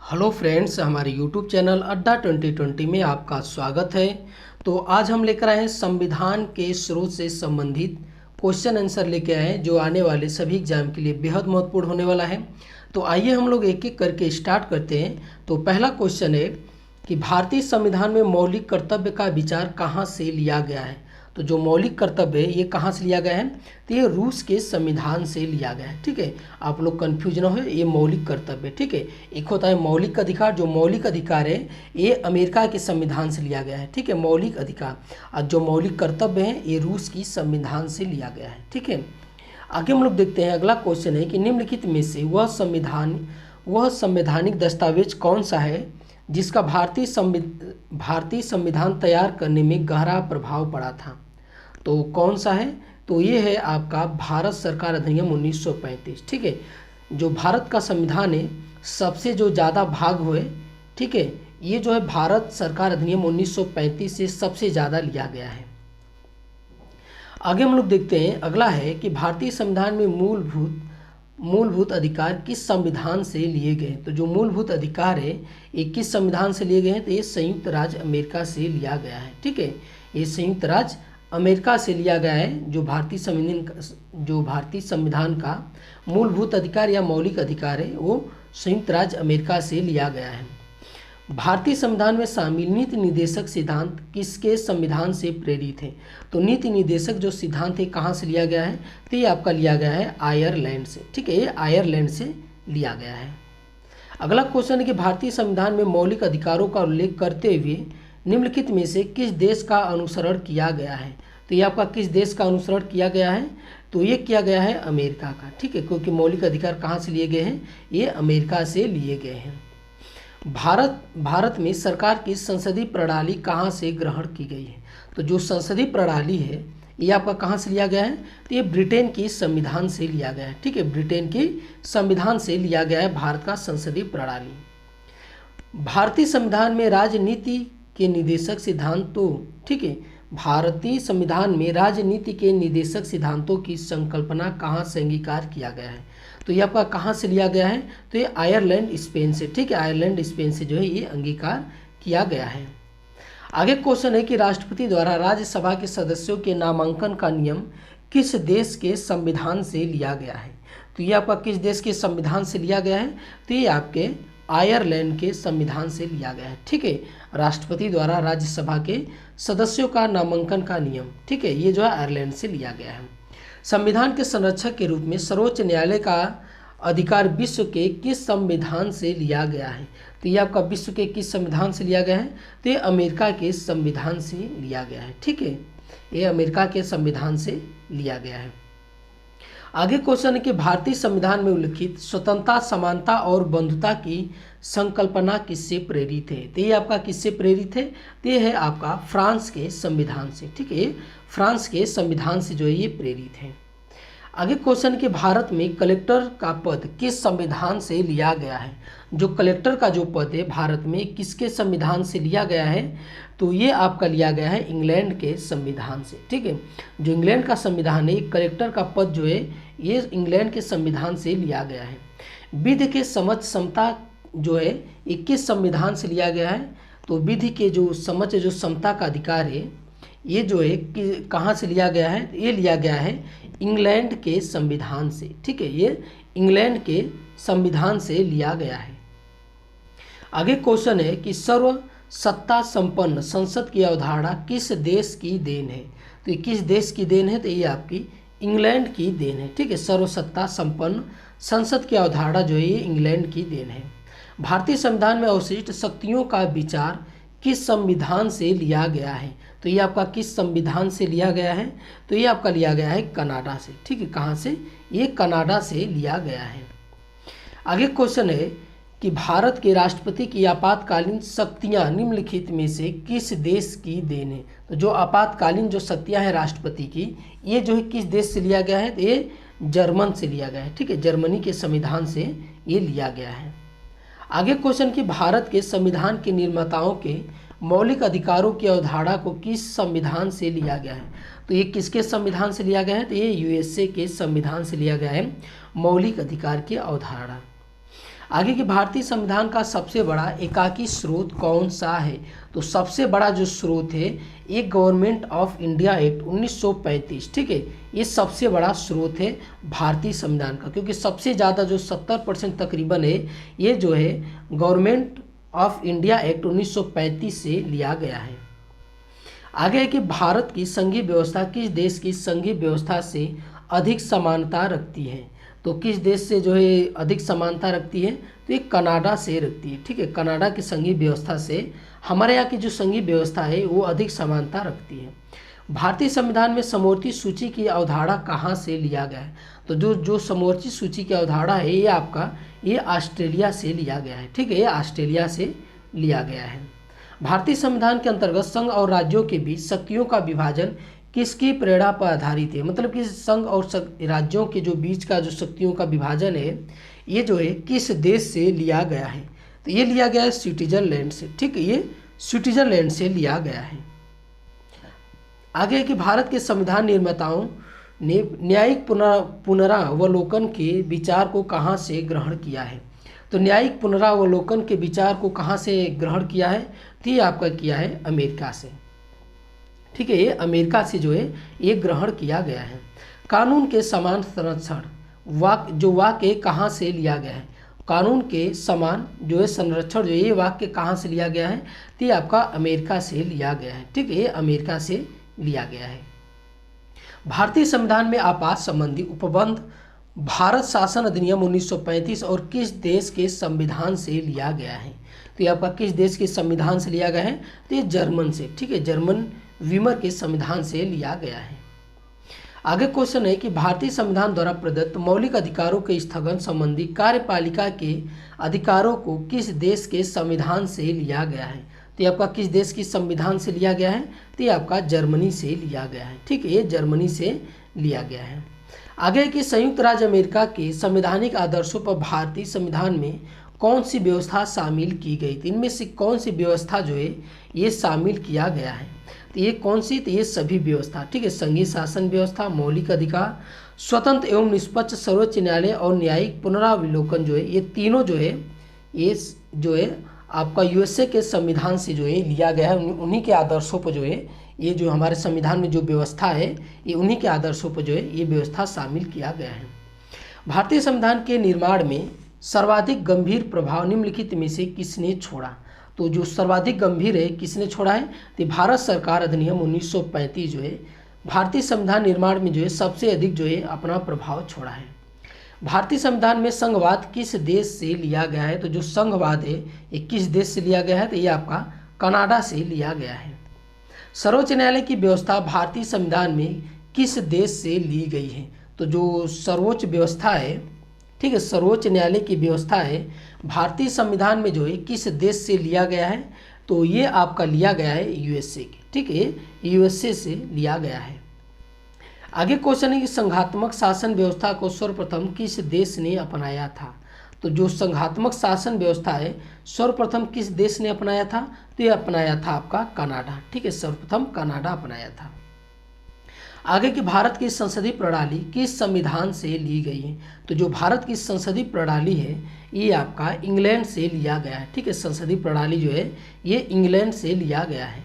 Hello friends, हमारे YouTube channel अड्डा 2020 में आपका स्वागत है। तो आज हम लेकर आए हैं संविधान के स्रोत से संबंधित क्वेश्चन आंसर लेके आए हैं जो आने वाले सभी एग्जाम के लिए बेहद महत्वपूर्ण होने वाला है। तो आइए हम लोग एक एक करके स्टार्ट करते हैं। तो पहला क्वेश्चन है कि भारतीय संविधान में मौलिक कर्तव्य का विचार कहाँ से लिया गया है। तो जो मौलिक कर्तव्य है ये कहाँ से लिया गया है, तो ये रूस के संविधान से लिया गया है। ठीक है, आप लोग कंफ्यूज ना हो, ये मौलिक कर्तव्य। ठीक है, एक होता है मौलिक अधिकार, जो मौलिक अधिकार है ये अमेरिका के संविधान से लिया गया है। ठीक है, मौलिक अधिकार। और जो मौलिक कर्तव्य है ये रूस की संविधान से लिया गया है। ठीक है, आगे हम लोग देखते हैं। अगला क्वेश्चन है कि निम्नलिखित में से वह संवैधानिक दस्तावेज कौन सा है जिसका भारतीय संविधान तैयार करने में गहरा प्रभाव पड़ा था। तो कौन सा है, तो ये है आपका भारत सरकार अधिनियम 1935। ठीक है, जो भारत का संविधान है सबसे जो ज़्यादा भाग हुए, ठीक है, ये जो है भारत सरकार अधिनियम 1935 से सबसे ज़्यादा लिया गया है। आगे हम लोग देखते हैं। अगला है कि भारतीय संविधान में मूलभूत अधिकार किस संविधान से लिए गए। तो जो मूलभूत अधिकार है ये किस संविधान से लिए गए हैं, तो ये संयुक्त राज्य अमेरिका से लिया गया है। ठीक है, ये संयुक्त राज्य अमेरिका से लिया गया है। जो भारतीय संविधान का मूलभूत अधिकार या मौलिक अधिकार है वो संयुक्त राज्य अमेरिका से लिया गया है। भारतीय संविधान में शामिल नीति निर्देशक सिद्धांत किसके संविधान से प्रेरित है। तो नीति निर्देशक जो सिद्धांत है कहाँ से लिया गया है, तो ये आपका लिया गया है आयरलैंड से। ठीक है, ये आयरलैंड से लिया गया है। अगला क्वेश्चन है कि भारतीय संविधान में मौलिक अधिकारों का उल्लेख करते हुए निम्नलिखित में से किस देश का अनुसरण किया गया है। तो ये आपका किस देश का अनुसरण किया गया है, तो ये किया गया है अमेरिका का। ठीक है, क्योंकि मौलिक अधिकार कहाँ से लिए गए हैं, ये अमेरिका से लिए गए हैं। भारत में सरकार की संसदीय प्रणाली कहाँ से ग्रहण की गई है। तो जो संसदीय प्रणाली है ये आपका कहाँ से लिया गया है, तो ये ब्रिटेन की संविधान से लिया गया है। ठीक है, ब्रिटेन की संविधान से लिया गया है भारत का संसदीय प्रणाली। भारतीय संविधान में राजनीति के निर्देशक सिद्धांतों, ठीक है, भारतीय संविधान में राजनीति के निर्देशक सिद्धांतों की संकल्पना कहाँ से अंगीकार किया गया है। तो ये आपका कहाँ से लिया गया है, तो ये आयरलैंड स्पेन से। ठीक है, आयरलैंड स्पेन से जो है ये अंगीकार किया गया है। आगे क्वेश्चन है कि राष्ट्रपति द्वारा राज्यसभा के सदस्यों के नामांकन का नियम किस देश के संविधान से लिया गया है। तो ये आपका किस देश के संविधान से लिया गया है, तो ये आपके आयरलैंड के संविधान से लिया गया है। ठीक है, राष्ट्रपति द्वारा राज्यसभा के सदस्यों का नामांकन का नियम, ठीक है, ये जो है आयरलैंड से लिया गया है। संविधान के संरक्षक के रूप में सर्वोच्च न्यायालय का अधिकार विश्व के किस संविधान से लिया गया है। तो ये आपका विश्व के किस संविधान से लिया गया है, तो ये अमेरिका के संविधान से लिया गया है। ठीक है, ये अमेरिका के संविधान से लिया गया है। आगे क्वेश्चन है कि भारतीय संविधान में उल्लिखित स्वतंत्रता, समानता और बंधुता की संकल्पना किससे प्रेरित है। तो ये आपका किससे प्रेरित है, तो ये है आपका फ्रांस के संविधान से। ठीक है, फ्रांस के संविधान से जो है ये प्रेरित है। आगे क्वेश्चन कि भारत में कलेक्टर का पद किस संविधान से लिया गया है। जो कलेक्टर का जो पद है भारत में किसके संविधान से लिया गया है, तो ये आपका लिया गया है इंग्लैंड के संविधान से। ठीक है, जो इंग्लैंड का संविधान है कलेक्टर का पद जो है ये इंग्लैंड के संविधान से लिया गया है। विधि के समझ समता जो है ये किस संविधान से लिया गया है, तो विधि के जो समझ जो समता का अधिकार है ये जो है कि कहाँ से लिया गया है, ये लिया गया है इंग्लैंड के संविधान से। ठीक है, ये इंग्लैंड के संविधान से लिया गया है। आगे क्वेश्चन है कि सर्व सत्ता संपन्न संसद की अवधारणा किस देश की देन है। तो ये किस देश की देन है, तो ये आपकी इंग्लैंड की देन है। ठीक है, सर्वसत्ता संपन्न संसद की अवधारणा जो है ये इंग्लैंड की देन है। भारतीय संविधान में अवशिष्ट शक्तियों का विचार किस संविधान से लिया गया है। तो ये आपका किस संविधान से लिया गया है, तो ये आपका लिया गया है कनाडा से। ठीक है, कहाँ से, ये कनाडा से लिया गया है। आगे क्वेश्चन है कि भारत के राष्ट्रपति की आपातकालीन शक्तियाँ निम्नलिखित में से किस देश की देन है। तो जो आपातकालीन जो शक्तियाँ हैं राष्ट्रपति की ये जो है किस देश से लिया गया है, तो ये जर्मन से लिया गया है। ठीक है, जर्मनी के संविधान से ये लिया गया है। आगे क्वेश्चन कि भारत के संविधान के निर्माताओं के मौलिक अधिकारों की अवधारणा को किस संविधान से लिया गया है। तो ये किसके संविधान से लिया गया है, तो ये यूएसए के संविधान से लिया गया है मौलिक अधिकार की अवधारणा। आगे कि भारतीय संविधान का सबसे बड़ा एकाकी स्रोत कौन सा है? तो सबसे बड़ा जो स्रोत है ये गवर्नमेंट ऑफ इंडिया एक्ट 1935, ठीक है, ये सबसे बड़ा स्रोत है भारतीय संविधान का, क्योंकि सबसे ज़्यादा जो 70% तकरीबन है ये जो है गवर्नमेंट ऑफ इंडिया एक्ट 1935 से लिया गया है। आगे है कि भारत की संघीय व्यवस्था किस देश की संघीय व्यवस्था से अधिक समानता रखती है? तो किस देश से जो है अधिक समानता रखती है? तो ये कनाडा से रखती है, ठीक है, कनाडा की संघीय व्यवस्था से हमारे यहाँ की जो संघीय व्यवस्था है वो अधिक समानता रखती है। भारतीय संविधान में समवर्ती सूची की अवधारणा कहाँ से लिया गया है? तो जो समवर्ती सूची की अवधारणा है ये आपका ये ऑस्ट्रेलिया से लिया गया है, ठीक है, ये ऑस्ट्रेलिया से लिया गया है। भारतीय संविधान के अंतर्गत संघ और राज्यों के बीच शक्तियों का विभाजन किसकी प्रेरणा पर आधारित है? मतलब कि संघ और राज्यों के जो बीच का जो शक्तियों का विभाजन है ये जो है किस देश से लिया गया है? तो ये लिया गया है स्विट्जरलैंड से, ठीक है, ये स्विट्जरलैंड से लिया गया है। आगे है कि भारत के संविधान निर्माताओं ने न्यायिक पुनरावलोकन के विचार को कहाँ से ग्रहण किया है? तो न्यायिक पुनरावलोकन के विचार को कहाँ से ग्रहण किया है? तो ये आपका किया है अमेरिका से, ठीक है, ये अमेरिका से जो है ये ग्रहण किया गया है। कानून के समान संरक्षण वाक्य कहाँ से लिया गया है? कानून के समान जो है संरक्षण जो ये वाक्य कहाँ से लिया गया है? तो ये आपका अमेरिका से लिया गया है, ठीक है, ये अमेरिका से लिया गया है। भारतीय संविधान में आपात संबंधी उपबंध भारत शासन अधिनियम 1935 और किस देश के संविधान से लिया गया है? तो ये आपका किस देश के संविधान से लिया गया है? तो ये जर्मन से, ठीक है, जर्मन वीमर के संविधान से लिया गया है। आगे क्वेश्चन है कि भारतीय संविधान द्वारा प्रदत्त मौलिक अधिकारों के स्थगन संबंधी कार्यपालिका के अधिकारों को किस देश के संविधान से लिया गया है? तो ये आपका किस देश की संविधान से लिया गया है? तो ये आपका जर्मनी से लिया गया है, ठीक है, ये जर्मनी से लिया गया है। आगे कि संयुक्त राज्य अमेरिका के संवैधानिक आदर्शों पर भारतीय संविधान में कौन सी व्यवस्था शामिल की गई थी? इनमें से कौन सी व्यवस्था जो है ये शामिल किया गया है? तो ये कौन सी? तो ये सभी व्यवस्था, ठीक है, संघीय शासन व्यवस्था, मौलिक अधिकार, स्वतंत्र एवं निष्पक्ष सर्वोच्च न्यायालय और न्यायिक पुनरावलोकन जो है ये तीनों जो है ये जो है आपका यूएसए के संविधान से जो है लिया गया है। उन्हीं के आदर्शों पर जो है ये जो हमारे संविधान में जो व्यवस्था है ये उन्हीं के आदर्शों पर जो है ये व्यवस्था शामिल किया गया है। भारतीय संविधान के निर्माण में सर्वाधिक गंभीर प्रभाव निम्नलिखित में से किसने छोड़ा? तो जो सर्वाधिक गंभीर है किसने छोड़ा है? तो भारत सरकार अधिनियम 1935 जो है भारतीय संविधान निर्माण में जो है सबसे अधिक जो है अपना प्रभाव छोड़ा है। भारतीय संविधान में संघवाद किस देश से लिया गया है? तो जो संघवाद है ये किस देश से लिया गया है? तो ये आपका कनाडा से लिया गया है। सर्वोच्च न्यायालय की व्यवस्था भारतीय संविधान में किस देश से ली गई है? तो जो सर्वोच्च व्यवस्था है, ठीक है, सर्वोच्च न्यायालय की व्यवस्था है भारतीय संविधान में जो है किस देश से लिया गया है? तो ये आपका लिया गया है यूएसए के, ठीक है, यूएसए से लिया गया है। आगे क्वेश्चन है कि संघात्मक शासन व्यवस्था को सर्वप्रथम किस देश ने अपनाया था? तो जो संघात्मक शासन व्यवस्था है सर्वप्रथम किस देश ने अपनाया था? तो ये अपनाया था आपका कनाडा, ठीक है, सर्वप्रथम कनाडा अपनाया था। आगे की भारत की संसदीय प्रणाली किस संविधान से ली गई है? तो जो भारत की संसदीय प्रणाली है ये आपका इंग्लैंड से लिया गया है, ठीक है, संसदीय प्रणाली जो है ये इंग्लैंड से लिया गया है।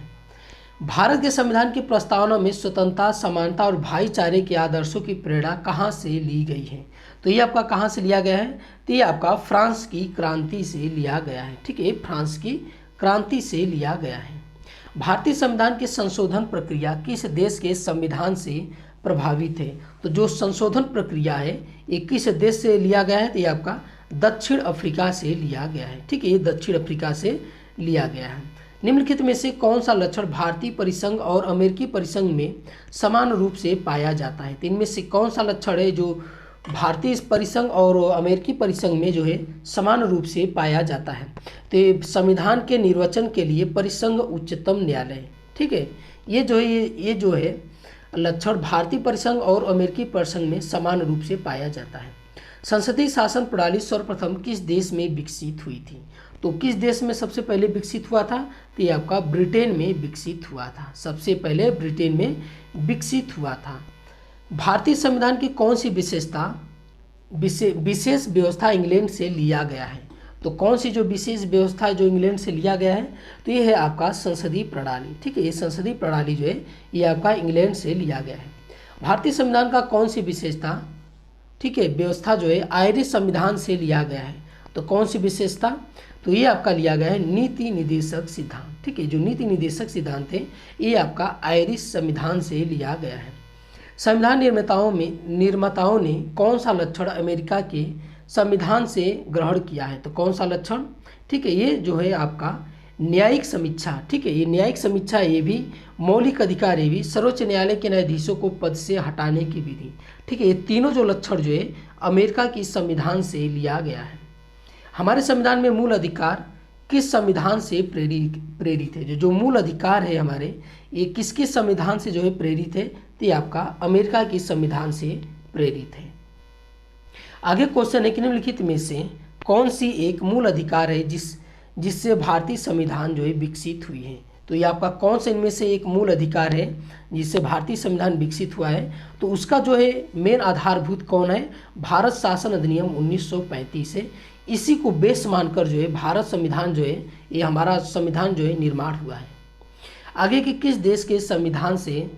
भारत के संविधान की प्रस्तावना में स्वतंत्रता, समानता और भाईचारे के आदर्शों की प्रेरणा कहाँ से ली गई है? तो ये आपका कहाँ से लिया गया है? तो ये आपका फ्रांस की क्रांति से लिया गया है, ठीक है, फ्रांस की क्रांति से लिया गया है। भारतीय संविधान की संशोधन प्रक्रिया किस देश के संविधान से प्रभावित है? तो जो संशोधन प्रक्रिया है ये किस देश से लिया गया है? तो ये आपका दक्षिण अफ्रीका से लिया गया है, ठीक है, ये दक्षिण अफ्रीका से लिया गया है। निम्नलिखित में से कौन सा लक्षण भारतीय परिसंघ और अमेरिकी परिसंघ में समान रूप से पाया जाता है? तो इनमें से कौन सा लक्षण है जो भारतीय परिसंघ और अमेरिकी परिसंघ में जो है समान रूप से पाया जाता है? तो संविधान के निर्वचन के लिए परिसंघ उच्चतम न्यायालय, ठीक है, ये जो है लक्षण भारतीय परिसंघ और अमेरिकी परिसंघ में समान रूप से पाया जाता है। संसदीय शासन प्रणाली सर्वप्रथम किस देश में विकसित हुई थी? तो किस देश में सबसे पहले विकसित हुआ था? तो ये आपका ब्रिटेन में विकसित हुआ था, सबसे पहले ब्रिटेन में विकसित हुआ था। भारतीय संविधान की कौन सी विशेष व्यवस्था इंग्लैंड से लिया गया है? तो कौन सी जो विशेष व्यवस्था है जो इंग्लैंड से लिया गया है, तो ये है आपका संसदीय प्रणाली। ठीक है, ये संसदीय प्रणाली जो है ये आपका इंग्लैंड से लिया गया है। भारतीय संविधान का कौन सी विशेषता, ठीक है, व्यवस्था जो है आयरिश संविधान से लिया गया है। तो कौन सी विशेषता, तो ये आपका लिया गया है नीति निर्देशक सिद्धांत। ठीक है, जो नीति निर्देशक सिद्धांत है ये आपका आयरिश संविधान से लिया गया है। संविधान निर्माताओं ने कौन सा लक्षण अमेरिका के संविधान से ग्रहण किया है। तो कौन सा लक्षण, ठीक है, ये जो है आपका न्यायिक समीक्षा। ठीक है, ये न्यायिक समीक्षा, ये भी मौलिक अधिकार, ये भी सर्वोच्च न्यायालय के न्यायाधीशों को पद से हटाने की विधि। ठीक है, ये तीनों जो लक्षण जो है अमेरिका की संविधान से लिया गया है। हमारे संविधान में मूल अधिकार किस संविधान से प्रेरित है। जो मूल अधिकार है हमारे, ये किसके संविधान से जो है प्रेरित है, तो ये आपका अमेरिका की संविधान से प्रेरित है। आगे क्वेश्चन है कि निम्नलिखित में से कौन सी एक मूल अधिकार है जिससे भारतीय संविधान जो है विकसित हुई है। तो ये आपका कौन से इनमें से एक मूल अधिकार है जिससे भारतीय संविधान विकसित हुआ है, तो उसका जो है मेन आधारभूत कौन है, भारत शासन अधिनियम 1935 है। इसी को बेस मानकर जो है भारत संविधान जो है ये हमारा संविधान जो है निर्माण हुआ है। आगे कि किस देश के संविधान से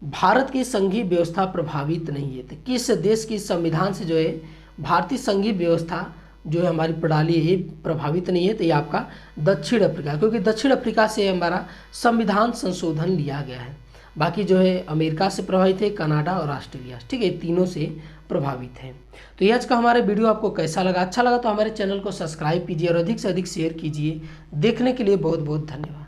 भारत की संघीय व्यवस्था प्रभावित नहीं है। तो किस देश की संविधान से जो है भारतीय संघीय व्यवस्था जो है हमारी प्रणाली है प्रभावित नहीं है, तो ये आपका दक्षिण अफ्रीका, क्योंकि दक्षिण अफ्रीका से हमारा संविधान संशोधन लिया गया है। बाकी जो है अमेरिका से प्रभावित है, कनाडा और ऑस्ट्रेलिया, ठीक है, तीनों से प्रभावित है। तो ये आज का हमारा वीडियो आपको कैसा लगा, अच्छा लगा तो हमारे चैनल को सब्सक्राइब कीजिए और अधिक से अधिक शेयर कीजिए। देखने के लिए बहुत बहुत धन्यवाद।